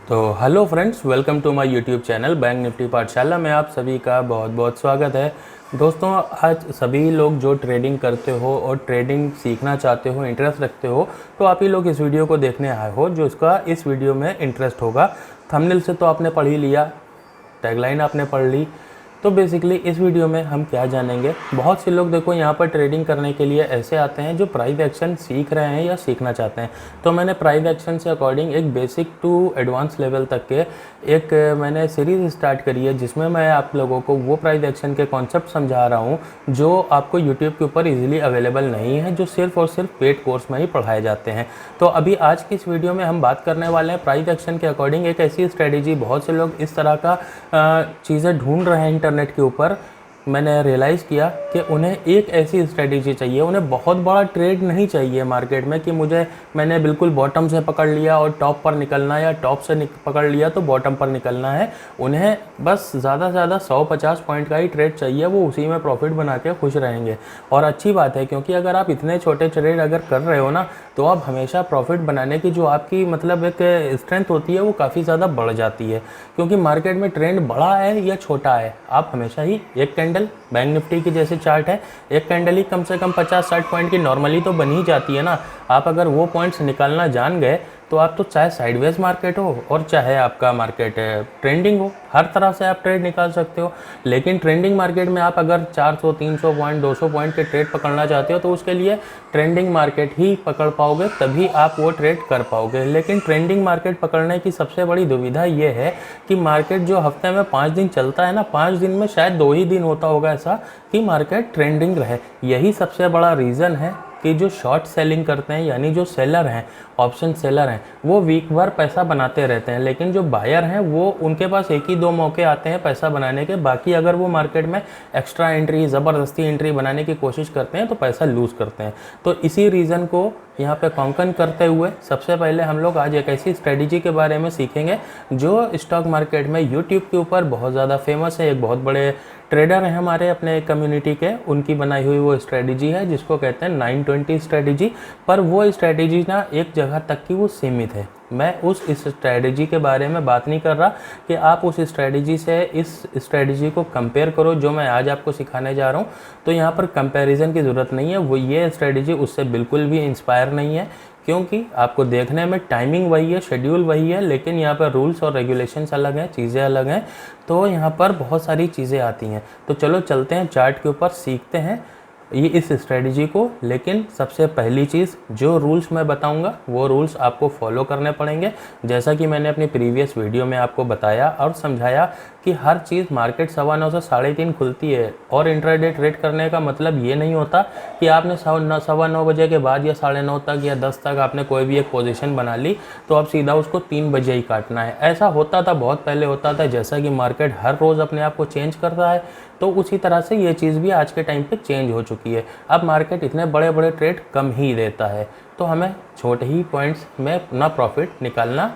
तो hello friends, welcome to my YouTube channel bank Nifty Pathshala में आप सभी का बहुत बहुत स्वागत है। दोस्तों, आज सभी लोग जो ट्रेडिंग करते हो और ट्रेडिंग सीखना चाहते हो, इंटरेस्ट रखते हो, तो आप ही लोग इस वीडियो को देखने आए हो जो इसका इस वीडियो में इंटरेस्ट होगा। थंबनेल से तो आपने पढ़ ही लिया, टैगलाइन आपने पढ़ ली। तो बेसिकली इस वीडियो में हम क्या जानेंगे, बहुत से लोग देखो यहाँ पर ट्रेडिंग करने के लिए ऐसे आते हैं जो प्राइस एक्शन सीख रहे हैं या सीखना चाहते हैं। तो मैंने प्राइस एक्शन से अकॉर्डिंग एक बेसिक टू एडवांस लेवल तक के एक मैंने सीरीज़ स्टार्ट करी है, जिसमें मैं आप लोगों को वो प्राइस एक्शन के कॉन्सेप्ट समझा रहा हूँ जो आपको यूट्यूब के ऊपर ईजिली अवेलेबल नहीं है, जो सिर्फ और सिर्फ पेड कोर्स में ही पढ़ाए जाते हैं। तो अभी आज की इस वीडियो में हम बात करने वाले हैं प्राइस एक्शन के अकॉर्डिंग एक ऐसी स्ट्रेटेजी। बहुत से लोग इस तरह का चीज़ें ढूंढ रहे हैं इंटरनेट के ऊपर। मैंने रियलाइज़ किया कि उन्हें एक ऐसी स्ट्रेटेजी चाहिए, उन्हें बहुत बड़ा ट्रेड नहीं चाहिए मार्केट में कि मैंने बिल्कुल बॉटम से पकड़ लिया और टॉप पर निकलना है, या टॉप से पकड़ लिया तो बॉटम पर निकलना है। उन्हें बस ज़्यादा से ज़्यादा 150 पॉइंट का ही ट्रेड चाहिए, वो उसी में प्रॉफिट बना के खुश रहेंगे। और अच्छी बात है, क्योंकि अगर आप इतने छोटे ट्रेड अगर कर रहे हो ना, तो आप हमेशा प्रॉफिट बनाने की जो आपकी मतलब एक स्ट्रेंथ होती है वो काफ़ी ज़्यादा बढ़ जाती है। क्योंकि मार्केट में ट्रेंड बड़ा है या छोटा है, आप हमेशा ही एक कैंडल बैंक निफ्टी की जैसे चार्ट है, एक कैंडल ही कम से कम 50-60 पॉइंट की नॉर्मली तो बन ही जाती है ना। आप अगर वो पॉइंट्स निकालना जान गए तो आप तो चाहे साइडवेज मार्केट हो और चाहे आपका मार्केट ट्रेंडिंग हो, हर तरह से आप ट्रेड निकाल सकते हो। लेकिन ट्रेंडिंग मार्केट में आप अगर 400, 300 पॉइंट, 200 पॉइंट के ट्रेड पकड़ना चाहते हो तो उसके लिए ट्रेंडिंग मार्केट ही पकड़ पाओगे, तभी आप वो ट्रेड कर पाओगे। लेकिन ट्रेंडिंग मार्केट पकड़ने की सबसे बड़ी दुविधा ये है कि मार्केट जो हफ्ते में 5 दिन चलता है ना, 5 दिन में शायद 2 ही दिन होता होगा ऐसा कि मार्केट ट्रेंडिंग रहे। यही सबसे बड़ा रीज़न है कि जो शॉर्ट सेलिंग करते हैं, यानी जो सेलर हैं, ऑप्शन सेलर हैं, वो वीक भर पैसा बनाते रहते हैं। लेकिन जो बायर हैं वो उनके पास एक ही 2 मौके आते हैं पैसा बनाने के। बाकी अगर वो मार्केट में एक्स्ट्रा एंट्री, ज़बरदस्ती एंट्री बनाने की कोशिश करते हैं तो पैसा लूज़ करते हैं। तो इसी रीज़न को यहाँ पे कॉन्कन करते हुए सबसे पहले हम लोग आज एक ऐसी स्ट्रेटजी के बारे में सीखेंगे जो स्टॉक मार्केट में यूट्यूब के ऊपर बहुत ज़्यादा फेमस है। एक बहुत बड़े ट्रेडर हैं हमारे अपने कम्युनिटी के, उनकी बनाई हुई वो स्ट्रेटजी है जिसको कहते हैं 920 स्ट्रेटजी। पर वो स्ट्रेटजी ना एक जगह तक की वो सीमित है। मैं इस स्ट्रेटजी के बारे में बात नहीं कर रहा कि आप उस स्ट्रेटजी से इस स्ट्रेटजी को कंपेयर करो जो मैं आज आपको सिखाने जा रहा हूँ। तो यहाँ पर कंपैरिजन की ज़रूरत नहीं है। वो ये स्ट्रेटजी उससे बिल्कुल भी इंस्पायर नहीं है, क्योंकि आपको देखने में टाइमिंग वही है, शेड्यूल वही है, लेकिन यहाँ पर रूल्स और रेगुलेशंस अलग हैं, चीज़ें अलग हैं। तो यहाँ पर बहुत सारी चीज़ें आती हैं। तो चलो चलते हैं चार्ट के ऊपर, सीखते हैं ये इस स्ट्रेटजी को। लेकिन सबसे पहली चीज़, जो रूल्स मैं बताऊंगा वो रूल्स आपको फॉलो करने पड़ेंगे। जैसा कि मैंने अपनी प्रीवियस वीडियो में आपको बताया और समझाया कि हर चीज़ मार्केट 9:15 से 3:30 खुलती है। और इंट्राडे ट्रेड करने का मतलब ये नहीं होता कि आपने 9:15 बजे के बाद या 9:30 तक या 10 तक आपने कोई भी एक पोजीशन बना ली तो अब सीधा उसको 3 बजे ही काटना है। ऐसा होता था, बहुत पहले होता था। जैसा कि मार्केट हर रोज़ अपने आप को चेंज कर रहा है, तो उसी तरह से ये चीज़ भी आज के टाइम पे चेंज हो चुकी है। अब मार्केट इतने बड़े बड़े ट्रेड कम ही देता है, तो हमें छोटे ही पॉइंट्स में अपना प्रॉफिट निकालना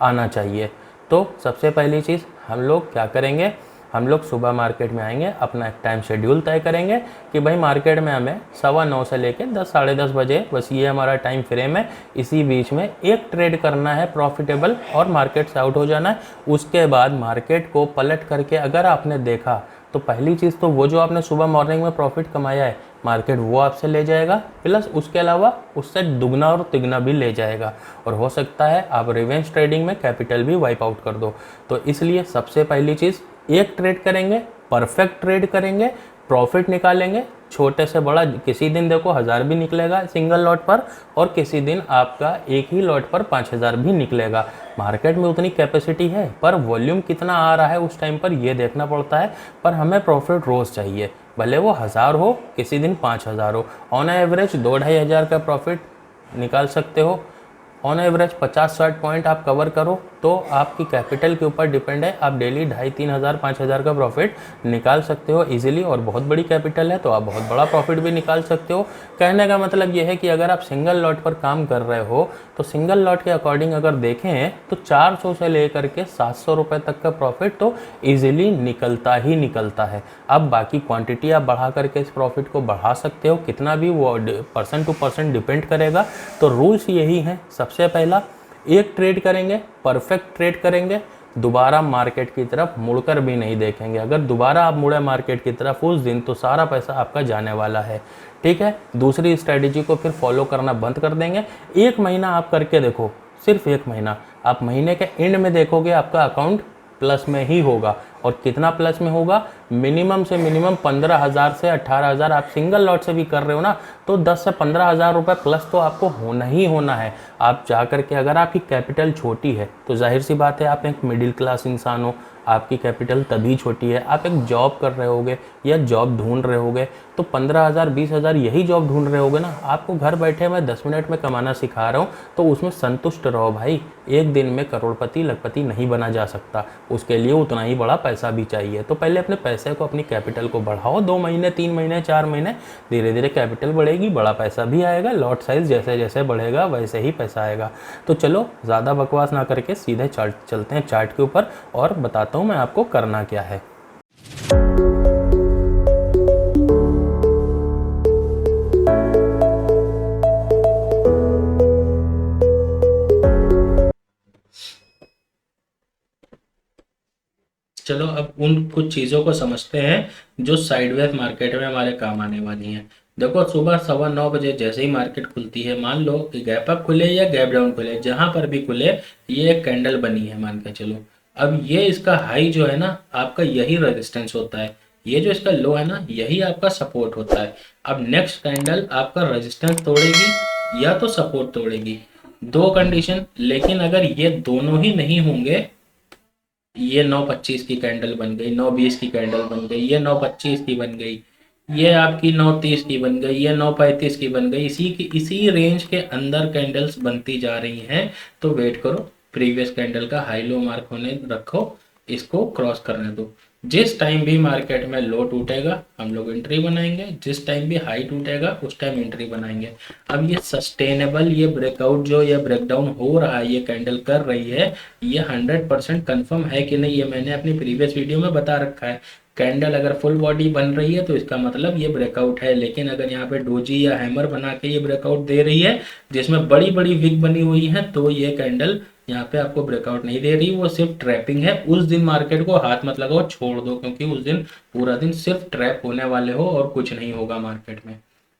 आना चाहिए। तो सबसे पहली चीज़ हम लोग क्या करेंगे, हम लोग सुबह मार्केट में आएंगे, अपना एक टाइम शेड्यूल तय करेंगे कि भाई मार्केट में हमें 9:15 से लेकर 10, 10:30 बजे, बस ये हमारा टाइम फ्रेम है। इसी बीच में एक ट्रेड करना है प्रॉफिटेबल और मार्केट से आउट हो जाना है। उसके बाद मार्केट को पलट करके अगर आपने देखा तो पहली चीज़ तो वो जो आपने सुबह मॉर्निंग में प्रॉफिट कमाया है, मार्केट वो आपसे ले जाएगा, प्लस उसके अलावा उससे दुगना और तिगना भी ले जाएगा। और हो सकता है आप रिवेंज ट्रेडिंग में कैपिटल भी वाइप आउट कर दो। तो इसलिए सबसे पहली चीज़, एक ट्रेड करेंगे, परफेक्ट ट्रेड करेंगे, प्रॉफिट निकालेंगे। छोटे से बड़ा किसी दिन देखो 1000 भी निकलेगा सिंगल लॉट पर, और किसी दिन आपका एक ही लॉट पर 5000 भी निकलेगा। मार्केट में उतनी कैपेसिटी है, पर वॉल्यूम कितना आ रहा है उस टाइम पर ये देखना पड़ता है। पर हमें प्रॉफिट रोज़ चाहिए, भले वो 1000 हो, किसी दिन 5000 हो। ऑन एवरेज 2-2.5 हज़ार का प्रॉफिट निकाल सकते हो। ऑन एवरेज 50-60 पॉइंट आप कवर करो तो आपकी कैपिटल के ऊपर डिपेंड है, आप डेली 2,500, 3,000, 5,000 का प्रॉफिट निकाल सकते हो इजीली। और बहुत बड़ी कैपिटल है तो आप बहुत बड़ा प्रॉफिट भी निकाल सकते हो। कहने का मतलब ये है कि अगर आप सिंगल लॉट पर काम कर रहे हो तो सिंगल लॉट के अकॉर्डिंग अगर देखें तो 400 से लेकर के 700 रुपये तक का प्रॉफिट तो ईजिली निकलता ही निकलता है। अब बाकी क्वांटिटी आप बढ़ा करके इस प्रॉफिट को बढ़ा सकते हो, कितना भी वो पर्सन टू पर्सन डिपेंड करेगा। तो रूल्स यही हैं। सबसे पहला, एक ट्रेड करेंगे, परफेक्ट ट्रेड करेंगे, दोबारा मार्केट की तरफ मुड़कर भी नहीं देखेंगे। अगर दोबारा आप मुड़े मार्केट की तरफ उस दिन, तो सारा पैसा आपका जाने वाला है। ठीक है, दूसरी स्ट्रेटेजी को फिर फॉलो करना बंद कर देंगे। 1 महीना आप करके देखो, सिर्फ 1 महीना। आप महीने के एंड में देखोगे आपका अकाउंट प्लस में ही होगा। और कितना प्लस में होगा? मिनिमम से मिनिमम 15,000 से 18,000 आप सिंगल लॉट से भी कर रहे हो ना, तो 10 से 15,000 रुपये प्लस तो आपको होना ही होना है। आप जा करके, अगर आपकी कैपिटल छोटी है तो जाहिर सी बात है आप एक मिडिल क्लास इंसान हो, आपकी कैपिटल तभी छोटी है। आप एक जॉब कर रहे होगे या जॉब ढूंढ रहे होगे, तो 15,000 20,000 यही जॉब ढूंढ रहे होगे ना। आपको घर बैठे मैं 10 मिनट में कमाना सिखा रहा हूँ, तो उसमें संतुष्ट रहो भाई। एक दिन में करोड़पति लखपति नहीं बना जा सकता, उसके लिए उतना ही बड़ा पैसा भी चाहिए। तो पहले अपने पैसे को, अपनी कैपिटल को बढ़ाओ। 2 महीने 3 महीने 4 महीने, धीरे धीरे कैपिटल बढ़ेगी, बड़ा पैसा भी आएगा। लॉट साइज जैसे जैसे बढ़ेगा वैसे ही पैसा आएगा। तो चलो ज़्यादा बकवास ना करके सीधे चलते हैं चार्ट के ऊपर और बताता हूँ मैं आपको करना क्या है। चलो अब उन कुछ चीज़ों को समझते हैं जो साइडवेज मार्केट में हमारे काम आने वाली हैं। देखो, सुबह 9:15 बजे जैसे ही मार्केट खुलती है, मान लो कि गैप अप खुले या गैप डाउन खुले, जहां पर भी खुले, ये एक कैंडल बनी है मान के चलो। अब ये इसका हाई जो है ना, आपका यही रेजिस्टेंस होता है। ये जो इसका लो है ना, यही आपका सपोर्ट होता है। अब नेक्स्ट कैंडल आपका रेजिस्टेंस तोड़ेगी या तो सपोर्ट तोड़ेगी, दो कंडीशन। लेकिन अगर ये दोनों ही नहीं होंगे, ये 9:25 की कैंडल बन गई, 9:20 की कैंडल बन गई, ये 9:25 की बन गई, ये आपकी 9:30 की बन गई, ये 9:35 की बन गई, इसी रेंज के अंदर कैंडल्स बनती जा रही हैं, तो वेट करो, प्रीवियस कैंडल का हाई लो मार्क होने रखो, इसको क्रॉस करने दो। जिस टाइम भी मार्केट में लो टूटेगा हम लोग एंट्री बनाएंगे, जिस टाइम भी हाई टूटेगा उस टाइम एंट्री बनाएंगे। अब ये सस्टेनेबल, ये ब्रेकआउट जो ये ब्रेकडाउन हो रहा है, ये कैंडल कर रही है, ये 100% कंफर्म है कि नहीं, ये मैंने अपनी प्रीवियस वीडियो में बता रखा है। कैंडल अगर फुल बॉडी बन रही है तो इसका मतलब ये ब्रेकआउट है। लेकिन अगर यहाँ पे डोजी या हैमर बना के ये ब्रेकआउट दे रही है, जिसमें बड़ी बड़ी विग बनी हुई है, तो ये कैंडल यहाँ पे आपको ब्रेकआउट नहीं दे रही, वो सिर्फ ट्रैपिंग है। उस दिन मार्केट को हाथ मत लगाओ, छोड़ दो, क्योंकि उस दिन पूरा दिन सिर्फ ट्रैप होने वाले हो और कुछ नहीं होगा मार्केट में।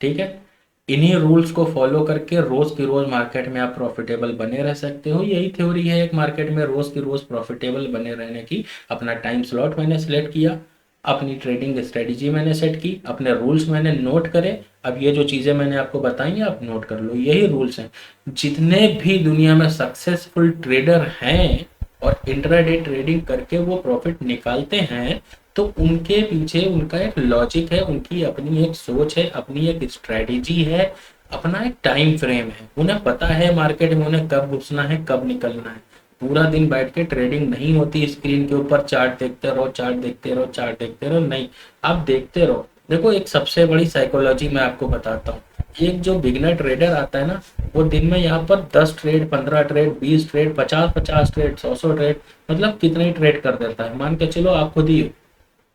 ठीक है, इन्हीं रूल्स को फॉलो करके रोज की रोज मार्केट में आप प्रॉफिटेबल बने रह सकते हो। यही थ्योरी है एक मार्केट में रोज की रोज प्रॉफिटेबल बने रहने की। अपना टाइम स्लॉट मैंने सिलेक्ट किया, अपनी ट्रेडिंग स्ट्रेटजी मैंने सेट की, अपने रूल्स मैंने नोट करे। अब ये जो चीज़ें मैंने आपको बताई आप नोट कर लो, यही रूल्स हैं। जितने भी दुनिया में सक्सेसफुल ट्रेडर हैं और इंट्राडे ट्रेडिंग करके वो प्रॉफिट निकालते हैं, तो उनके पीछे उनका एक लॉजिक है, उनकी अपनी एक सोच है, अपनी एक स्ट्रेटेजी है, अपना एक टाइम फ्रेम है। उन्हें पता है मार्केट में उन्हें कब घुसना है, कब निकलना है। पूरा दिन बैठ के ट्रेडिंग नहीं होती, स्क्रीन के ऊपर चार्ट देखते रहो, चार्ट देखते रहो, चार्ट देखते रहो, नहीं, आप देखते रहो। देखो, एक सबसे बड़ी साइकोलॉजी मैं आपको बताता हूँ। एक जो बिगनर ट्रेडर आता है ना, वो दिन में यहाँ पर 10 trade, 15 trade, 20 trade, 50 trade, 100 trade, मतलब कितने ट्रेड कर देता है। मान के चलो आप खुद ही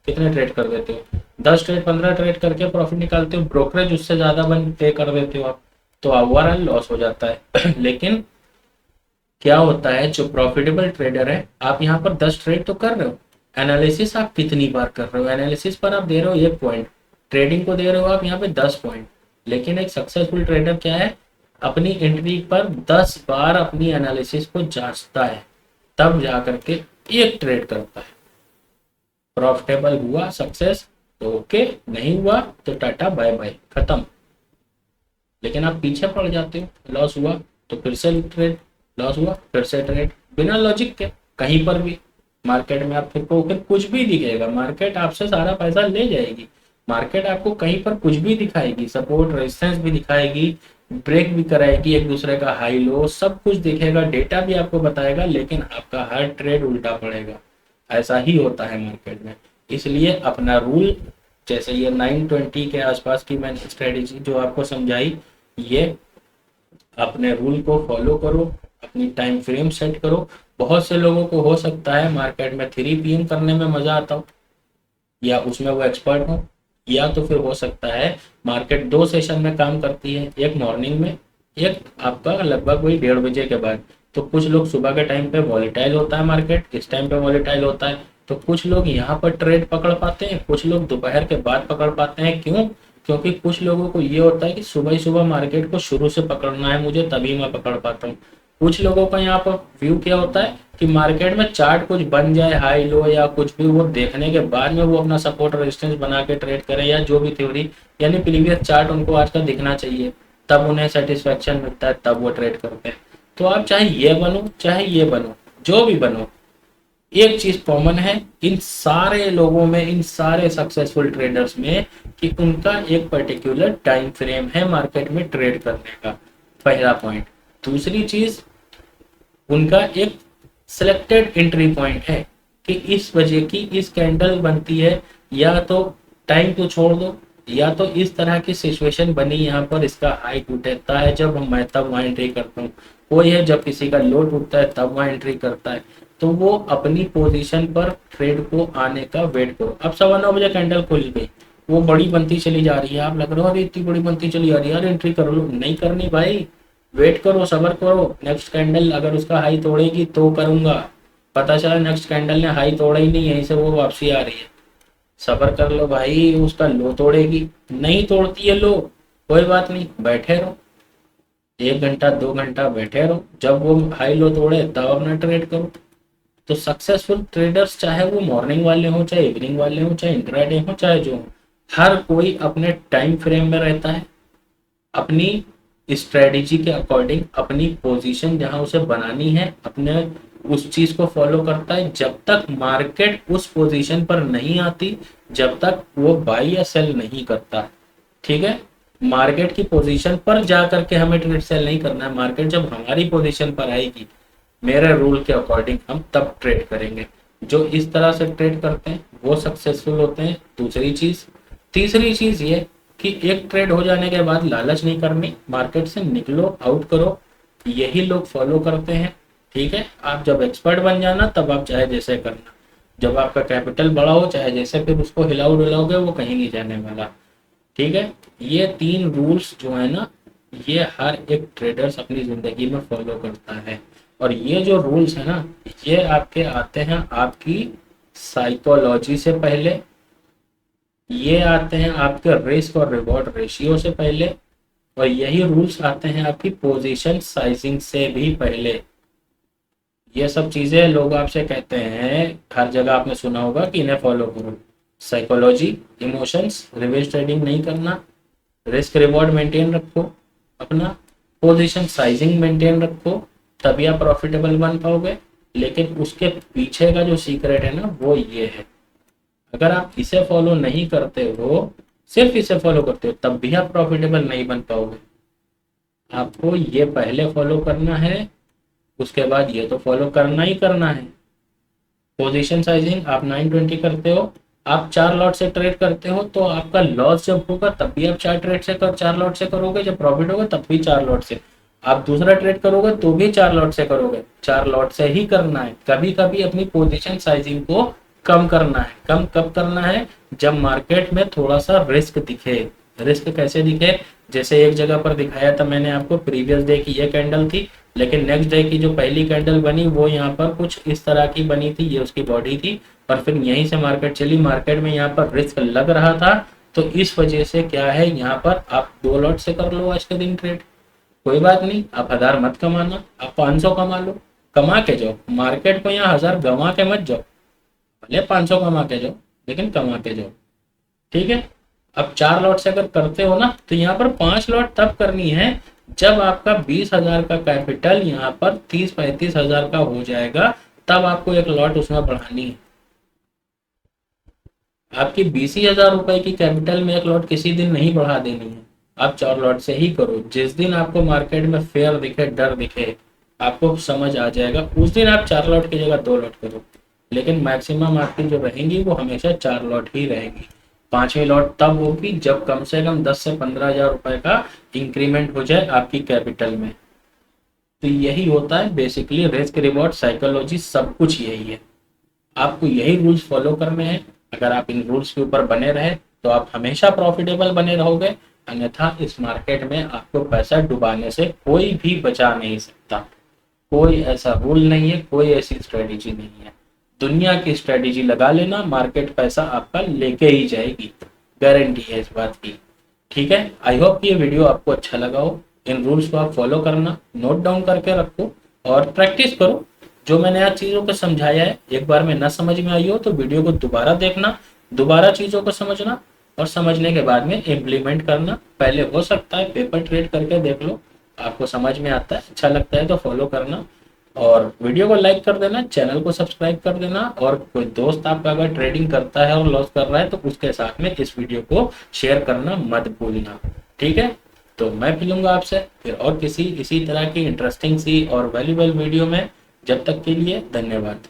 कितने ट्रेड कर देते हो, 10 ट्रेड 15 ट्रेड करके प्रॉफिट निकालते हो, ब्रोकरेज उससे ज्यादा पे कर देते हो आप, तो ओवरऑल लॉस हो जाता है। लेकिन क्या होता है, जो प्रॉफिटेबल ट्रेडर है, आप यहाँ पर 10 ट्रेड तो कर रहे हो, एनालिसिस आप कितनी बार कर रहे हो, एनालिसिस पर आप दे रहे हो 1 पॉइंट, ट्रेडिंग को दे रहे हो आप यहाँ पे 10 पॉइंट। लेकिन एक सक्सेसफुल ट्रेडर क्या है, अपनी एंट्री पर 10 बार अपनी एनालिसिस को जांचता है, तब जा करके एक ट्रेड करता है। प्रॉफिटेबल हुआ सक्सेस तो ओके, नहीं हुआ तो टाटा बाय बाय, खत्म। लेकिन आप पीछे पड़ जाते हो, लॉस हुआ तो फिर से ट्रेड, लॉस हुआ फिर से ट्रेड, बिना लॉजिक के कहीं पर भी मार्केट में आप फिर कुछ भी दिखेगा, मार्केट आपसे सारा पैसा ले जाएगी। मार्केट आपको कहीं पर कुछ भी दिखाएगी, सपोर्ट रेजिस्टेंस भी दिखाएगी, ब्रेक भी कराएगी, एक दूसरे का हाई लो सब कुछ दिखेगा, डेटा भी आपको बताएगा, लेकिन आपका हर ट्रेड उल्टा पड़ेगा। ऐसा ही होता है मार्केट में। इसलिए अपना रूल, जैसे ये 920 के आसपास की मैंने स्ट्रेटेजी जो आपको समझाई, ये अपने रूल को फॉलो करो, अपनी टाइम फ्रेम सेट करो। बहुत से लोगों को हो सकता है मार्केट में 3 PM करने में मजा आता हो, या उसमें वो एक्सपर्ट हो, या तो फिर हो सकता है मार्केट 2 सेशन में काम करती है, एक मॉर्निंग में, एक आपका लगभग वही 1:30 बजे के बाद। तो कुछ लोग सुबह के टाइम पे वॉलेटाइल होता है मार्केट, इस टाइम पे वॉलेटाइल होता है, तो कुछ लोग यहाँ पर ट्रेड पकड़ पाते हैं, कुछ लोग दोपहर के बाद पकड़ पाते हैं। क्यों? क्योंकि कुछ लोगों को ये होता है कि सुबह ही सुबह मार्केट को शुरू से पकड़ना है मुझे, तभी मैं पकड़ पाता हूँ। कुछ लोगों का यहाँ पर व्यू क्या होता है कि मार्केट में चार्ट कुछ बन जाए हाई लो या कुछ भी, वो देखने के बाद में वो अपना सपोर्ट रेजिस्टेंस बना के ट्रेड करें, या जो भी थ्योरी यानी प्रीवियस चार्ट उनको आज का दिखना चाहिए, तब उन्हें सेटिस्फेक्शन मिलता है, तब वो ट्रेड करते हैं। तो आप चाहे ये बनो चाहे ये बनो, जो भी बनो, एक चीज कॉमन है इन सारे लोगों में, इन सारे सक्सेसफुल ट्रेडर्स में, कि उनका एक पर्टिकुलर टाइम फ्रेम है मार्केट में ट्रेड करने का, पहला पॉइंट। दूसरी चीज, उनका एक सिलेक्टेड एंट्री पॉइंट है कि इस वजह की इस कैंडल बनती है, या तो टाइम को छोड़ दो, या तो इस तरह की सिचुएशन बनी यहाँ पर, इसका हाई टूटता है जब मैं तब वहां एंट्री करता हूँ, कोई है जब किसी का लो टूटता है तब वहां एंट्री करता है। तो वो अपनी पोजीशन पर ट्रेड को आने का वेट करो। अब 9:15 कैंडल खुल गई, वो बड़ी बनती चली जा रही है, आप लग रहा हो अरे इतनी बड़ी बनती चली जा रही है यार, एंट्री कर लो, नहीं करनी भाई, वेट करो, सबर करो। नेक्स्ट कैंडल अगर उसका हाई तोड़ेगी तो करूंगा, पता चला नेक्स्ट कैंडल ने हाई तोड़ा ही नहीं, यहीं से वो वापसी आ रही है, सबर कर लो भाई, उसका लो तोड़ेगी, नहीं तोड़ती है लो, कोई बात नहीं, बैठे रहो, 1 घंटा 2 घंटा बैठे रहो, जब वो हाई लो तोड़े तब अपना ट्रेड करो। तो सक्सेसफुल ट्रेडर्स चाहे वो मॉर्निंग वाले हो, चाहे इवनिंग वाले हो, चाहे इंट्राडे हो, चाहे जो हो, हर कोई अपने टाइम फ्रेम में रहता है, अपनी स्ट्रेटेजी के अकॉर्डिंग अपनी पोजीशन जहां उसे बनानी है, अपने उस चीज को फॉलो करता है। जब तक मार्केट उस पोजीशन पर नहीं आती, जब तक वो बाई या सेल नहीं करता, ठीक है। मार्केट की पोजीशन पर जा करके हमें ट्रेड सेल नहीं करना है, मार्केट जब हमारी पोजीशन पर आएगी मेरे रूल के अकॉर्डिंग, हम तब ट्रेड करेंगे। जो इस तरह से ट्रेड करते हैं वो सक्सेसफुल होते हैं। दूसरी चीज, तीसरी चीज ये कि एक ट्रेड हो जाने के बाद लालच नहीं करनी, मार्केट से निकलो, आउट करो, यही लोग फॉलो करते हैं, ठीक है। आप जब एक्सपर्ट बन जाना तब आप चाहे जैसे करना, जब आपका कैपिटल बड़ा हो चाहे जैसे, फिर उसको हिलाओ डुलाओगे वो कहीं नहीं जाने वाला, ठीक है। ये 3 रूल्स जो है ना, ये हर एक ट्रेडर्स अपनी जिंदगी में फॉलो करता है। और ये जो रूल्स है ना, ये आपके आते हैं आपकी साइकोलॉजी से पहले, ये आते हैं आपके रिस्क और रिवॉर्ड रेशियो से पहले, और यही रूल्स आते हैं आपकी पोजीशन साइजिंग से भी पहले। ये सब चीजें लोग आपसे कहते हैं, हर जगह आपने सुना होगा कि इन्हें फॉलो करो। साइकोलॉजी, इमोशंस, रिवर्स ट्रेडिंग नहीं करना, रिस्क रिवॉर्ड मेंटेन रखो, अपना पोजीशन साइजिंग मेंटेन रखो, तभी आप प्रॉफिटेबल बन पाओगे। लेकिन उसके पीछे का जो सीक्रेट है ना, वो ये है, अगर आप इसे फॉलो नहीं करते हो, सिर्फ इसे फॉलो करते हो, तब भी आप प्रॉफिटेबल नहीं बन पाओगे। आपको ये पहले फॉलो करना है, उसके बाद ये तो फॉलो करना ही करना है। पोजीशन साइजिंग आप 920 करते हो, आप 4 लॉट से ट्रेड करते हो, तो आपका लॉस जब होगा तब भी आप 4 लॉट से करोगे, जब प्रॉफिट होगा तब भी 4 लॉट से। आप दूसरा ट्रेड करोगे तो भी 4 लॉट से करोगे, 4 लॉट से ही करना है। कभी कभी अपनी पोजीशन साइजिंग को कम करना है। कम कब करना है? जब मार्केट में थोड़ा सा रिस्क दिखे। रिस्क कैसे दिखे? जैसे एक जगह पर दिखाया था मैंने आपको, प्रीवियस डे की ये कैंडल थी, लेकिन नेक्स्ट डे की जो पहली कैंडल बनी वो यहाँ पर कुछ इस तरह की बनी थी, ये उसकी बॉडी थी, और फिर यहीं से मार्केट चली। मार्केट में यहाँ पर रिस्क लग रहा था, तो इस वजह से क्या है, यहाँ पर आप 2 लॉट से कर लो आज के दिन ट्रेड, कोई बात नहीं। आप 1000 मत कमाना, आप 500 कमा लो, कमा के जाओ। मार्केट को यहाँ 1000 गंवा के मत जाओ, भले 500 कमा के जाओ, लेकिन कमा के जाओ, ठीक है। अब 4 लॉट से अगर करते हो ना, तो यहाँ पर 5 लॉट तब करनी है जब आपका 20,000 का कैपिटल यहाँ पर 30-35 हजार का हो जाएगा, तब आपको 1 लॉट उसमें बढ़ानी है। आपकी 20,000 रुपए की कैपिटल में 1 लॉट किसी दिन नहीं बढ़ा देनी है, आप 4 लॉट से ही करो। जिस दिन आपको मार्केट में फेयर दिखे, डर दिखे, आपको समझ आ जाएगा, उस दिन आप 4 लॉट की जगह 2 लॉट करो। लेकिन मैक्सिमम आपकी जो रहेंगी वो हमेशा 4 लॉट ही रहेगी। 5वीं लॉट तब होगी जब कम से कम 10 से 15 हजार रुपए का इंक्रीमेंट हो जाए आपकी कैपिटल में। तो यही होता है बेसिकली रिस्क रिवॉर्ड साइकोलॉजी, सब कुछ यही है। आपको यही रूल्स फॉलो करने हैं। अगर आप इन रूल्स के ऊपर बने रहे तो आप हमेशा प्रॉफिटेबल बने रहोगे, अन्यथा इस मार्केट में आपको पैसा डुबाने से कोई भी बचा नहीं सकता, कोई ऐसा रूल नहीं है, कोई ऐसी स्ट्रेटेजी नहीं है। दुनिया की स्ट्रेटेजी लगा लेना, मार्केट पैसा आपका लेके ही जाएगी, गारंटी है इस बात की। ठीक है, आई होप ये वीडियो आपको अच्छा लगा हो। इन रूल्स को आप फॉलो करना, नोट डाउन करके रखो और प्रैक्टिस करो। जो मैंने आज चीज़ों को समझाया है, एक बार में न समझ में आई हो तो वीडियो को दोबारा देखना, दोबारा चीज़ों को समझना और समझने के बाद में इम्प्लीमेंट करना। पहले हो सकता है पेपर ट्रेड करके देख लो, आपको समझ में आता है, अच्छा लगता है तो फॉलो करना और वीडियो को लाइक कर देना, चैनल को सब्सक्राइब कर देना। और कोई दोस्त आपका अगर ट्रेडिंग करता है और लॉस कर रहा है तो उसके साथ में इस वीडियो को शेयर करना मत भूलना। ठीक है, तो मैं मिलूंगा आपसे फिर और किसी इसी तरह की इंटरेस्टिंग सी और वैल्यूबल वीडियो में। जब तक के लिए धन्यवाद।